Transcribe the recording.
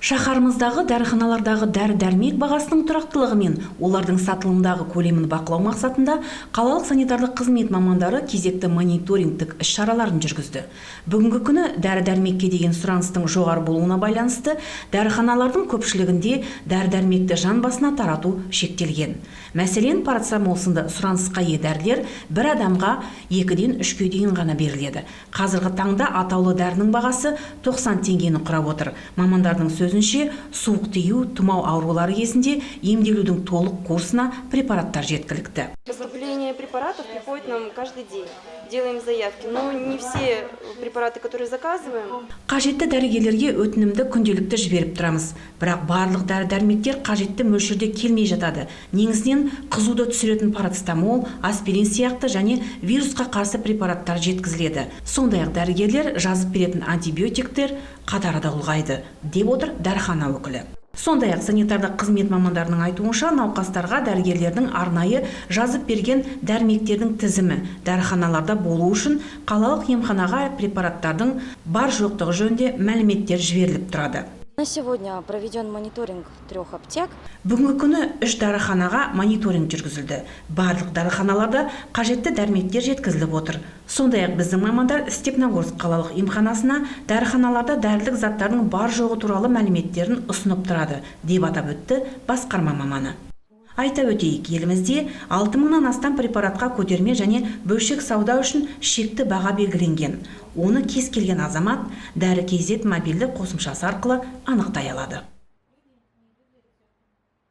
Шаһарымыздағы дәріханалардағы дәрі-дәрмек бағасының тұрақтылығы мен олардың сатылымдағы көлемін бақылау мақсатында қалалық санитарлық қызмет мамандары кезекті мониторингтік іс-шараларын жүргізді. Бүгінгі күні дәрі-дәрмекке деген сұраныстың жоғары болуына байланысты дәріханалардың көпшілігінде дәрі-дәрмекті жан басына тарату шектелген. Мәселен, парацетамол сынды сұранысқа ие дәрілер бір адамға 2-ден 3-ке дейін ғана беріледі. Қазіргі таңда атаулы дәрінің бағасы 90 теңгені құрап отыр. Мамандардың сөзінше, суық тию, тұмау аурулары кезінде емделудің толық курсына препараттар жеткілікті. Поступление препаратов приходит нам каждый день. Делаем заявки, но не все препараты, которые заказываем. Қажетті дәрігерлерге өтінімді күнделікті жіберіп тұрамыз. Бірақ барлық дәрі-дәрмектер қажетті мөлшерде келмей жатады. Негізінен қызуды түсіретін парацетамол, аспирин сияқты және вирусқа қарсы препараттар жеткізіледі. Сондай-ақ дәрігерлер жазып беретін антибиотиктер қатары да ұлғайды, деп отыр дәріхана өкілі. Сондай-ақ санитарлық қызмет мамандарының айтуынша, науқастарға дәрігерлердің арнайы жазып берген дәрмектердің тізімі дәріханаларда болу үшін қалалық емханаға препараттардың бар жоқтығы жөнінде мәліметтер жіберіліп тұрады. На сегодня проведен мониторинг 3 аптек. Бүгінгі күні 3 дәріханаға мониторинг жүргізілді. Барлық дәріханаларда қажетті дәрмектер жеткізіліп отыр. Сондай-ақ біздің мамандар Степногорск қалалық емханасына дәріханаларда дәрілік заттардың бар жоғы туралы мәліметтерін ұсынып тұрады, деп атап өтті басқарма маманы. Айта өтейік, елімізде 6000-нан астам препаратқа көтерме және бөлшек сауда үшін шекті баға белгіленген. Оны кез келген азамат дәрі.kz мобильді қосымшасы арқылы анықтай алады.